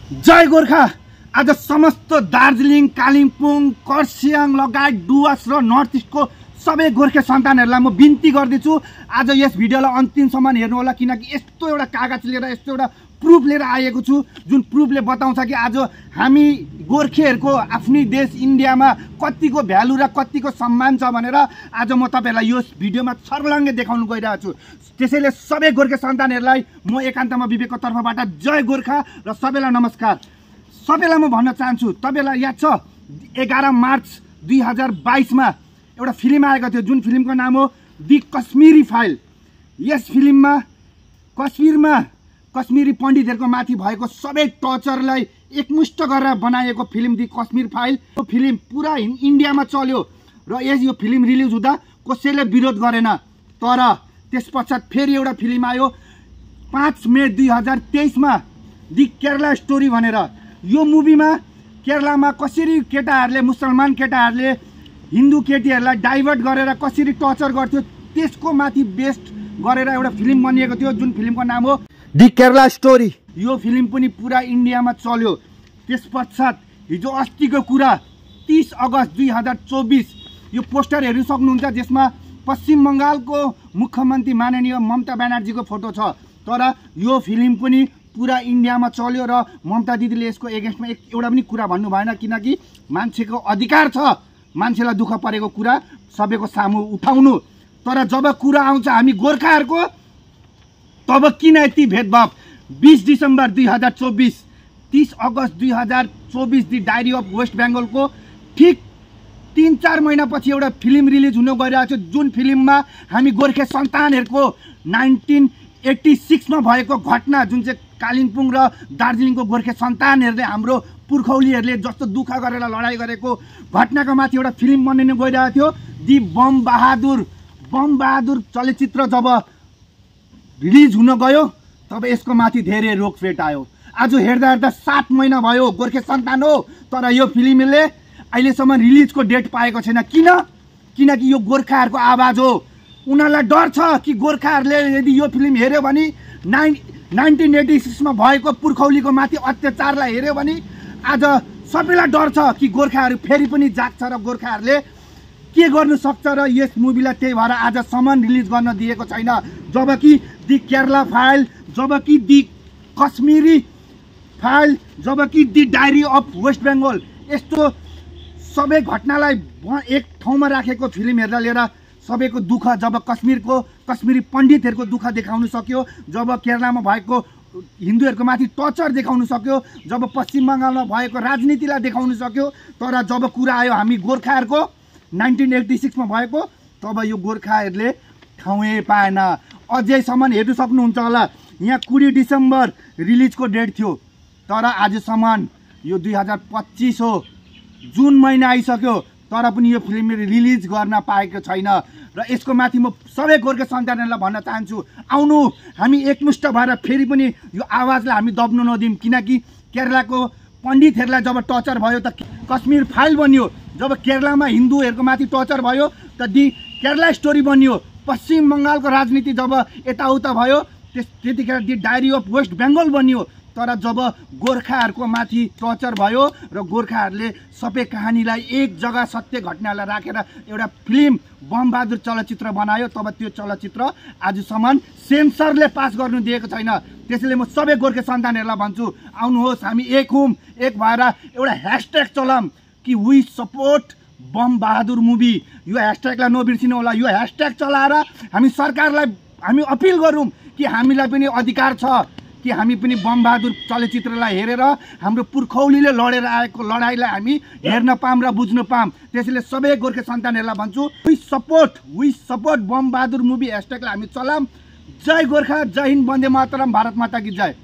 जय गोर्खा। आज समस्त दार्जिलिङ, कालिम्पोङ, खरसाङ लगायत डुवर्स र नर्थ इस्टको सबै गोर्खे सन्तानहरूलाई म बिन्ती गर्दैछु आज यस भिडियोलाई अन्तिमसम्म हेर्नु होला, किनकि यस्तो एउटा कागज लिएर यस्तो एउटा प्रुफ लिएर आएको छु जुन प्रुफले बताउँछ कि आज हामी गोर्खेहरूको आफ्नै देश इन्डियामा कतिको भ्यालु र कतिको सम्मान छ भनेर आज म तपाईहरुलाई यो भिडियोमा छर्लङ्गै देखाउन गइरहेको छु। त्यसैले सबै गोर्खे सन्तानहरूलाई म एकान्तमा विवेकको तर्फबाट जय गोर्खा र सबैलाई नमस्कार। सबैलाई म भन्न चाहन्छु, तपाईहरुलाई याद छ 11 मार्च 2022 मा एउटा फिल्म आएको थियो जुन फिल्मको नाम हो दि कश्मीरी फाइल। यस फिल्ममा कश्मीरी पण्डितहरूको माथि भएको सबै टर्चरलाई एकमुष्ट गरेर बनाएको फिल्म दि कश्मीर फाइल। यो फिल्म पुरा इन्डियामा चल्यो र यो फिल्म रिलिज हुँदा कसैले विरोध गरेन। तर त्यसपश्चात फेरि एउटा फिल्म आयो 5 मे 2023 मा दि केरला स्टोरी भनेर। यो मुभीमा केरलामा कसरी केटाहरूले, मुसलमान केटाहरूले हिन्दू केटीहरूलाई डाइभर्ट गरेर कसरी टर्चर गर्थ्यो त्यसको माथि बेस्ड गरेर एउटा फिल्म बनिएको थियो जुन फिल्मको नाम हो दि केरला स्टोरी। यो फिल्म पनि पुरा इन्डियामा चल्यो। त्यसपश्चात हिजो अस्तिको कुरा 30 अगस्त 2024 यो पोस्टर हेर्न सक्नुहुन्छ जसमा पश्चिम बङ्गालको मुख्यमन्त्री माननीय ममता ब्यानर्जीको फोटो छ। तर यो फिल्म पनि पुरा इन्डियामा चल्यो र ममता दिदीले यसको एगेन्स्टमा एउटा पनि कुरा भन्नु भएन, किनकि मान्छेको अधिकार छ मान्छेलाई दुःख परेको कुरा सबैको सामु उठाउनु। तर जब कुरा आउँछ हामी गोर्खाहरूको तब किन यति भेदभाव। 20 डिसेम्बर 2024, 30 अगस्त 2024 दि डायरी अफ वेस्ट बेङ्गलको ठिक 3-4 महिनापछि एउटा फिल्म रिलिज हुन गइरहेको छ जुन फिल्ममा हामी गोर्खे सन्तानहरूको 1986 मा भएको घटना जुन चाहिँ कालिम्पोङ र दार्जिलिङको गोर्खे सन्तानहरूले हाम्रो पुर्खौलीहरूले जस्तो दुःख गरेर लडाइँ गरेको घटनाको माथि एउटा फिल्म बनिन गइरहेको थियो दि बम बहादुर चलचित्र जब रिलिज हुन गयो तब यसको माथि धेरै रोकफेट आयो। आज हेर्दा 7 महिना भयो गोर्खे सन्तान हो, तर यो फिल्मले अहिलेसम्म रिलिजको डेट पाएको छैन। किनकि यो गोर्खाहरूको आवाज हो। उनीहरूलाई डर छ कि गोर्खाहरूले यदि यो फिल्म हेऱ्यो भने 1986 मा भएको पुर्खौलीको माथि अत्याचारलाई हेऱ्यो भने आज सबैलाई डर छ कि गोर्खाहरू फेरि पनि जाग्छ र गोर्खाहरूले के गर्न सक्छ र यस मुभीलाई त्यही भएर आजसम्म रिलिज गर्न दिएको छैन। जबकि दि केरला फाइल, जबकि दि कश्मीरी फाइल, जबकि the diary of West Bengal यस्तो सबै घटनालाई एक ठाउँमा राखेको फिल्म हेर्दा लिएर सबैको दुःख, जब कश्मीरी पण्डितहरूको दुःख देखाउन सक्यो, जब केरलामा भएको हिन्दूहरूको माथि टर्चर देखाउन सक्यो, जब पश्चिम बङ्गालमा भएको राजनीतिलाई देखाउन सक्यो, तर जब कुरा आयो हामी गोर्खाहरूको 1986 मा भएको तब यो गोर्खाहरूले ठाउँै पाएन। अझैसम्म हेर्नु सक्नुहुन्छ होला, यहाँ 20 डिसेम्बर रिलिजको डेट थियो तर आजसम्म यो 2025 हो, जुन महिना आइसक्यो तर पनि यो फिल्म रिलिज गर्न पाएको छैन। र यसको माथि म सबै गोर्खे सन्तानहरूलाई भन्न चाहन्छु, आउनु हामी एकमुष्ट भएर फेरि पनि यो आवाजलाई हामी दब्नु नदिउँ। किनकि केरलाको पण्डितहरूलाई जब टर्चर भयो त कश्मीर फाइल बन्यो, जब केरलामा हिन्दूहरूको माथि टर्चर भयो त दि केरला स्टोरी बन्यो, पश्चिम बङ्गालको राजनीति जब यताउता भयो त्यतिखेर the diary of West Bengal बन्यो। तर जब गोर्खाहरूको माथि टर्चर भयो र गोर्खाहरूले सबै कहानीलाई एक जग्गा सत्य घटनालाई राखेर एउटा फिल्म बम बहादुर चलचित्र बनायो, तब त्यो चलचित्र आजसम्म सेन्सरले पास गर्नु दिएको छैन। त्यसैले म सबै गोर्खे सन्तानहरूलाई भन्छु, आउनुहोस् हामी एक हौँ, एक भएर एउटा ह्यासट्याग चलाऊँ कि we support Bam Bahadur movie. यो ह्यासट्यागलाई नबिर्सिनु होला। यो ह्यासट्याग चलाएर हामी सरकारलाई हामी अपिल गरौँ कि हामीलाई पनि अधिकार छ कि हामी पनि बम बहादुर चलचित्रलाई हेरेर हाम्रो पुर्खौलीले लडेर आएको लडाइँलाई हामी हेर्न पाऊँ र बुझ्न पाऊँ। त्यसैले सबै गोर्खे सन्तानहरूलाई भन्छु, we support Bam Bahadur movie ह्यासट्यागलाई हामी चलाऊँ। जय गोर्खा, जय हिन्द, वन्दे मातरम, भारत माता की जय।